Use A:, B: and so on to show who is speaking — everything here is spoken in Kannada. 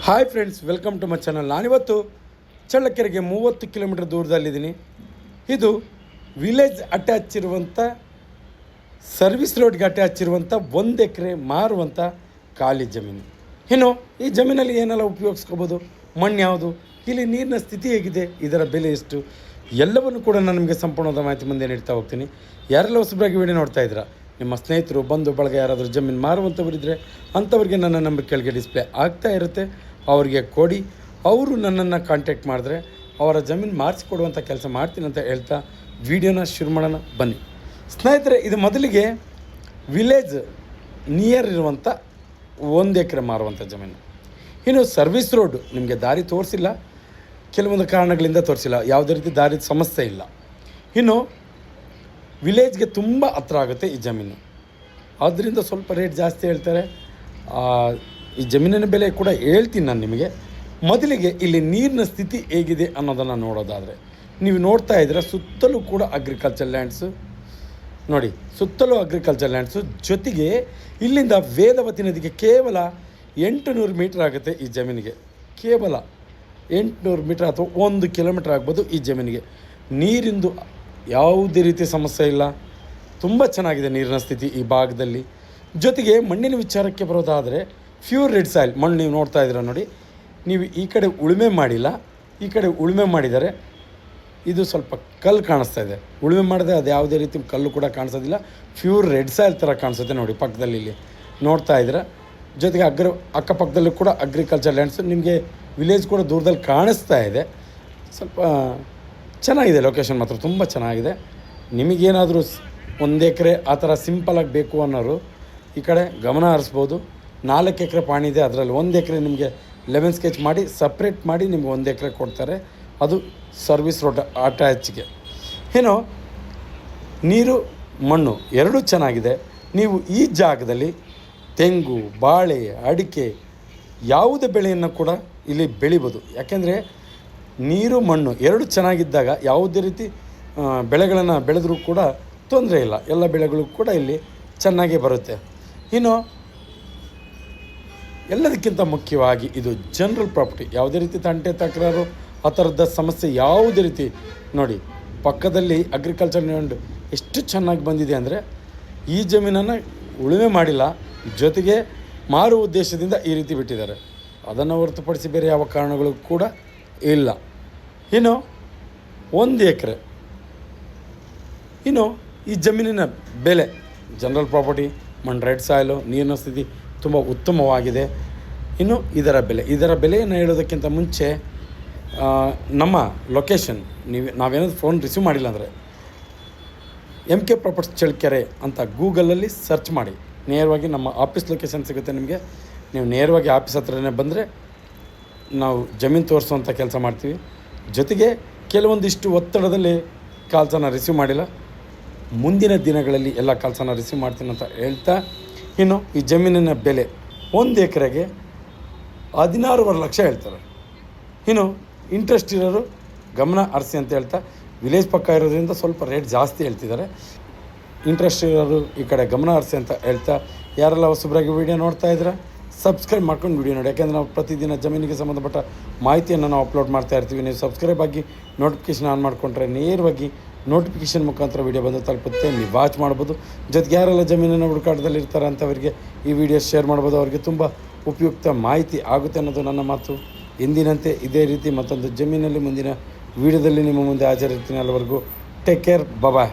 A: Hi friends, welcome to my channel. ನಾನಿವತ್ತು ಚಳ್ಳಕೆರೆಗೆ 30 ಕಿಲೋಮೀಟರ್ ದೂರದಲ್ಲಿದ್ದೀನಿ. ಇದು ವಿಲೇಜ್ ಅಟ್ಯಾಚ್ ಇರುವಂಥ, ಸರ್ವಿಸ್ ರೋಡ್ಗೆ ಅಟ್ಯಾಚ್ ಇರುವಂಥ 1 ಎಕರೆ ಮಾರುವಂಥ ಖಾಲಿ ಜಮೀನು. ಇನ್ನು ಈ ಜಮೀನಲ್ಲಿ ಏನೆಲ್ಲ ಉಪಯೋಗಿಸ್ಕೋಬೋದು, ಮಣ್ಣು ಯಾವುದು, ಇಲ್ಲಿ ನೀರಿನ ಸ್ಥಿತಿ ಹೇಗಿದೆ, ಇದರ ಬೆಲೆ ಎಷ್ಟು, ಎಲ್ಲವನ್ನು ಕೂಡ ನಾನು ನಿಮಗೆ ಸಂಪೂರ್ಣವಾದ ಮಾಹಿತಿ ಮುಂದೆ ನೀಡ್ತಾ ಹೋಗ್ತೀನಿ. ಯಾರೆಲ್ಲ ಹೊಸಬರಾಗಿ ವಿಡಿಯೋ ನೋಡ್ತಾ ಇದ್ದೀರಾ, ನಿಮ್ಮ ಸ್ನೇಹಿತರು, ಬಂಧು ಬಳಗ ಯಾರಾದರೂ ಜಮೀನು ಮಾರುವಂಥವರಿದ್ದರೆ ಅಂಥವ್ರಿಗೆ ನನ್ನ ನಂಬರ್ ಕೆಳಗೆ ಡಿಸ್ಪ್ಲೇ ಆಗ್ತಾ ಇರುತ್ತೆ, ಅವರಿಗೆ ಕೊಡಿ. ಅವರು ನನ್ನನ್ನು ಕಾಂಟ್ಯಾಕ್ಟ್ ಮಾಡಿದ್ರೆ ಅವರ ಜಮೀನು ಮಾರಿಸಿಕೊಡುವಂಥ ಕೆಲಸ ಮಾಡ್ತೀನಿ ಅಂತ ಹೇಳ್ತಾ ವಿಡಿಯೋನ ಶುರು ಮಾಡೋಣ ಬನ್ನಿ ಸ್ನೇಹಿತರೆ. ಇದು ಮೊದಲಿಗೆ ವಿಲೇಜ್ ನಿಯರ್ ಇರುವಂಥ 1 ಎಕರೆ ಮಾರುವಂಥ ಜಮೀನು. ಇನ್ನು ಸರ್ವಿಸ್ ರೋಡು ನಿಮಗೆ ದಾರಿ ತೋರಿಸಿಲ್ಲ, ಕೆಲವೊಂದು ಕಾರಣಗಳಿಂದ ತೋರಿಸಿಲ್ಲ, ಯಾವುದೇ ರೀತಿ ದಾರಿ ಸಮಸ್ಯೆ ಇಲ್ಲ. ಇನ್ನು ವಿಲೇಜ್ಗೆ ತುಂಬ ಹತ್ರ ಆಗುತ್ತೆ ಈ ಜಮೀನು, ಆದ್ದರಿಂದ ಸ್ವಲ್ಪ ರೇಟ್ ಜಾಸ್ತಿ ಹೇಳ್ತಾರೆ. ಈ ಜಮೀನಿನ ಬೆಲೆ ಕೂಡ ಹೇಳ್ತೀನಿ ನಾನು ನಿಮಗೆ. ಮೊದಲಿಗೆ ಇಲ್ಲಿ ನೀರಿನ ಸ್ಥಿತಿ ಹೇಗಿದೆ ಅನ್ನೋದನ್ನು ನೋಡೋದಾದರೆ, ನೀವು ನೋಡ್ತಾ ಇದ್ದೀರ ಸುತ್ತಲೂ ಕೂಡ ಅಗ್ರಿಕಲ್ಚರ್ ಲ್ಯಾಂಡ್ಸು ನೋಡಿ, ಸುತ್ತಲೂ ಅಗ್ರಿಕಲ್ಚರ್ ಲ್ಯಾಂಡ್ಸು. ಜೊತೆಗೆ ಇಲ್ಲಿಂದ ವೇದವತಿ ನದಿಗೆ ಕೇವಲ 800 ಮೀಟ್ರ್ ಆಗುತ್ತೆ ಈ ಜಮೀನಿಗೆ. ಕೇವಲ 800 ಮೀಟ್ರ್ ಅಥವಾ 1 ಕಿಲೋಮೀಟ್ರ್ ಆಗ್ಬೋದು ಈ ಜಮೀನಿಗೆ. ನೀರಿಂದು ಯಾವುದೇ ರೀತಿಯ ಸಮಸ್ಯೆ ಇಲ್ಲ, ತುಂಬ ಚೆನ್ನಾಗಿದೆ ನೀರಿನ ಸ್ಥಿತಿ ಈ ಭಾಗದಲ್ಲಿ. ಜೊತೆಗೆ ಮಣ್ಣಿನ ವಿಚಾರಕ್ಕೆ ಬರೋದಾದರೆ ಪ್ಯೂರ್ ರೆಡ್ ಸಾಯಿಲ್ ಮಣ್ಣು ನೀವು ನೋಡ್ತಾ ಇದ್ದೀರ ನೋಡಿ. ನೀವು ಈ ಕಡೆ ಉಳುಮೆ ಮಾಡಿಲ್ಲ, ಈ ಕಡೆ ಉಳುಮೆ ಮಾಡಿದ್ದಾರೆ. ಇದು ಸ್ವಲ್ಪ ಕಲ್ಲು ಕಾಣಿಸ್ತಾ ಇದೆ, ಉಳುಮೆ ಮಾಡಿದೆ ಅದು ಯಾವುದೇ ರೀತಿ ಕಲ್ಲು ಕೂಡ ಕಾಣಿಸೋದಿಲ್ಲ, ಪ್ಯೂರ್ ರೆಡ್ ಸಾಯಿಲ್ ಥರ ಕಾಣಿಸುತ್ತೆ ನೋಡಿ. ಪಕ್ಕದಲ್ಲಿ ಇಲ್ಲಿ ನೋಡ್ತಾ ಇದ್ದೀರ. ಜೊತೆಗೆ ಅಕ್ಕಪಕ್ಕದಲ್ಲೂ ಕೂಡ ಅಗ್ರಿಕಲ್ಚರ್ ಲ್ಯಾಂಡ್ಸು ನಿಮಗೆ ವಿಲೇಜ್ ಕೂಡ ದೂರದಲ್ಲಿ ಕಾಣಿಸ್ತಾ ಇದೆ. ಸ್ವಲ್ಪ ಚೆನ್ನಾಗಿದೆ, ಲೊಕೇಶನ್ ಮಾತ್ರ ತುಂಬ ಚೆನ್ನಾಗಿದೆ. ನಿಮಗೇನಾದರೂ 1 ಎಕರೆ ಆ ಥರ ಸಿಂಪಲಾಗಿ ಬೇಕು ಅನ್ನೋರು ಈ ಕಡೆ ಗಮನ ಹರಿಸ್ಬೋದು. 4 ಎಕರೆ ಪಾಣಿ ಇದೆ, ಅದರಲ್ಲಿ 1 ಎಕರೆ ನಿಮಗೆ 11 ಸ್ಕೆಚ್ ಮಾಡಿ ಸಪ್ರೇಟ್ ಮಾಡಿ ನಿಮ್ಗೆ 1 ಎಕರೆ ಕೊಡ್ತಾರೆ. ಅದು ಸರ್ವಿಸ್ ರೋಡ್ ಅಟ್ಯಾಚ್ಗೆ. ಏನು ನೀರು ಮಣ್ಣು ಎರಡೂ ಚೆನ್ನಾಗಿದೆ. ನೀವು ಈ ಜಾಗದಲ್ಲಿ ತೆಂಗು, ಬಾಳೆ, ಅಡಿಕೆ ಯಾವುದೇ ಬೆಳೆಯನ್ನು ಕೂಡ ಇಲ್ಲಿ ಬೆಳಿಬೋದು. ಯಾಕೆಂದರೆ ನೀರು ಮಣ್ಣು ಎರಡು ಚೆನ್ನಾಗಿದ್ದಾಗ ಯಾವುದೇ ರೀತಿ ಬೆಳೆಗಳನ್ನು ಬೆಳೆದರೂ ಕೂಡ ತೊಂದರೆ ಇಲ್ಲ, ಎಲ್ಲ ಬೆಳೆಗಳು ಕೂಡ ಇಲ್ಲಿ ಚೆನ್ನಾಗೇ ಬರುತ್ತೆ. ಇನ್ನು ಎಲ್ಲದಕ್ಕಿಂತ ಮುಖ್ಯವಾಗಿ ಇದು ಜನರಲ್ ಪ್ರಾಪರ್ಟಿ, ಯಾವುದೇ ರೀತಿ ತಂಟೆ ತಕರಾರು ಆ ಥರದ ಸಮಸ್ಯೆ ಯಾವುದೇ ರೀತಿ ನೋಡಿ. ಪಕ್ಕದಲ್ಲಿ ಅಗ್ರಿಕಲ್ಚರ್ ಲ್ಯಾಂಡ್ ಎಷ್ಟು ಚೆನ್ನಾಗಿ ಬಂದಿದೆ ಅಂದರೆ, ಈ ಜಮೀನನ್ನು ಉಳುಮೆ ಮಾಡಿಲ್ಲ, ಜೊತೆಗೆ ಮಾರುವ ಉದ್ದೇಶದಿಂದ ಈ ರೀತಿ ಬಿಟ್ಟಿದ್ದಾರೆ. ಅದನ್ನು ಹೊರತುಪಡಿಸಿ ಬೇರೆ ಯಾವ ಕಾರಣಗಳು ಕೂಡ ಇಲ್ಲ. ಇನ್ನು 1 ಎಕರೆ. ಇನ್ನು ಈ ಜಮೀನಿನ ಬೆಲೆ, ಜನರಲ್ ಪ್ರಾಪರ್ಟಿ, ಮಣ್ಣು ರೆಡ್ ಸಾಯಿಲು, ನೀರಿನ ಸ್ಥಿತಿ ತುಂಬ ಉತ್ತಮವಾಗಿದೆ. ಇನ್ನು ಇದರ ಬೆಲೆಯನ್ನು ಹೇಳೋದಕ್ಕಿಂತ ಮುಂಚೆ ನಮ್ಮ ಲೊಕೇಶನ್, ನಾವೇನಾದರೂ ಫೋನ್ ರಿಸೀವ್ ಮಾಡಿಲ್ಲ ಅಂದರೆ MK ಪ್ರಾಪರ್ಟೀಸ್ ಚಳ್ಳಕೆರೆ ಅಂತ ಗೂಗಲಲ್ಲಿ ಸರ್ಚ್ ಮಾಡಿ, ನೇರವಾಗಿ ನಮ್ಮ ಆಫೀಸ್ ಲೊಕೇಶನ್ ಸಿಗುತ್ತೆ ನಿಮಗೆ. ನೀವು ನೇರವಾಗಿ ಆಫೀಸ್ ಹತ್ರನೇ ಬಂದರೆ ನಾವು ಜಮೀನು ತೋರಿಸುವಂಥ ಕೆಲಸ ಮಾಡ್ತೀವಿ. ಜೊತೆಗೆ ಕೆಲವೊಂದಿಷ್ಟು ಒತ್ತಡದಲ್ಲಿ ಕಾಲ್ಸನ್ನು ರಿಸೀವ್ ಮಾಡಿಲ್ಲ, ಮುಂದಿನ ದಿನಗಳಲ್ಲಿ ಎಲ್ಲ ಕಾಲ್ಸನ್ನು ರಿಸೀವ್ ಮಾಡ್ತೀನಿ ಅಂತ ಹೇಳ್ತಾ, ಇನ್ನು ಈ ಜಮೀನಿನ ಬೆಲೆ 1 ಎಕರೆಗೆ 16.5 ಲಕ್ಷ ಹೇಳ್ತಾರೆ. ಇನ್ನು ಇಂಟ್ರೆಸ್ಟ್ ಇರೋರು ಗಮನ ಹರಿಸಿ ಅಂತ ಹೇಳ್ತಾ, ವಿಲೇಜ್ ಪಕ್ಕ ಇರೋದ್ರಿಂದ ಸ್ವಲ್ಪ ರೇಟ್ ಜಾಸ್ತಿ ಹೇಳ್ತಿದ್ದಾರೆ. ಇಂಟ್ರೆಸ್ಟ್ ಇರೋರು ಈ ಕಡೆ ಗಮನ ಹರಿಸಿ ಅಂತ ಹೇಳ್ತಾ, ಯಾರೆಲ್ಲ ಹೊಸಬರಾಗಿ ವೀಡಿಯೋ ನೋಡ್ತಾ ಇದ್ರೆ ಸಬ್ಸ್ಕ್ರೈಬ್ ಮಾಡ್ಕೊಂಡು ವೀಡಿಯೋ ನೋಡಿ. ಯಾಕೆಂದರೆ ನಾವು ಪ್ರತಿದಿನ ಜಮೀನಿಗೆ ಸಂಬಂಧಪಟ್ಟ ಮಾಹಿತಿಯನ್ನು ನಾವು ಅಪ್ಲೋಡ್ ಮಾಡ್ತಾ ಇರ್ತೀವಿ. ನೀವು ಸಬ್ಸ್ಕ್ರೈಬ್ ಆಗಿ ನೋಟಿಫಿಕೇಷನ್ ಆನ್ ಮಾಡಿಕೊಂಡ್ರೆ ನೇರವಾಗಿ ನೋಟಿಫಿಕೇಷನ್ ಮುಖಾಂತರ ವೀಡಿಯೋ ಬಂದು ತಲುಪುತ್ತೆ, ನೀವು ವಾಚ್ ಮಾಡ್ಬೋದು. ಜೊತೆಗೆ ಯಾರೆಲ್ಲ ಜಮೀನಿನ ಹುಡುಕಾಟದಲ್ಲಿ ಇರ್ತಾರೆ ಅಂಥವರಿಗೆ ಈ ವಿಡಿಯೋ ಶೇರ್ ಮಾಡ್ಬೋದು, ಅವರಿಗೆ ತುಂಬ ಉಪಯುಕ್ತ ಮಾಹಿತಿ ಆಗುತ್ತೆ ಅನ್ನೋದು ನನ್ನ ಮಾತು. ಎಂದಿನಂತೆ ಇದೇ ರೀತಿ ಮತ್ತೊಂದು ಜಮೀನಲ್ಲಿ ಮುಂದಿನ ವೀಡಿಯೋದಲ್ಲಿ ನಿಮ್ಮ ಮುಂದೆ ಹಾಜರಿರ್ತೀನಿ. ಅಲ್ಲಿವರೆಗೂ ಟೇಕ್ ಕೇರ್, ಬಾಯ್.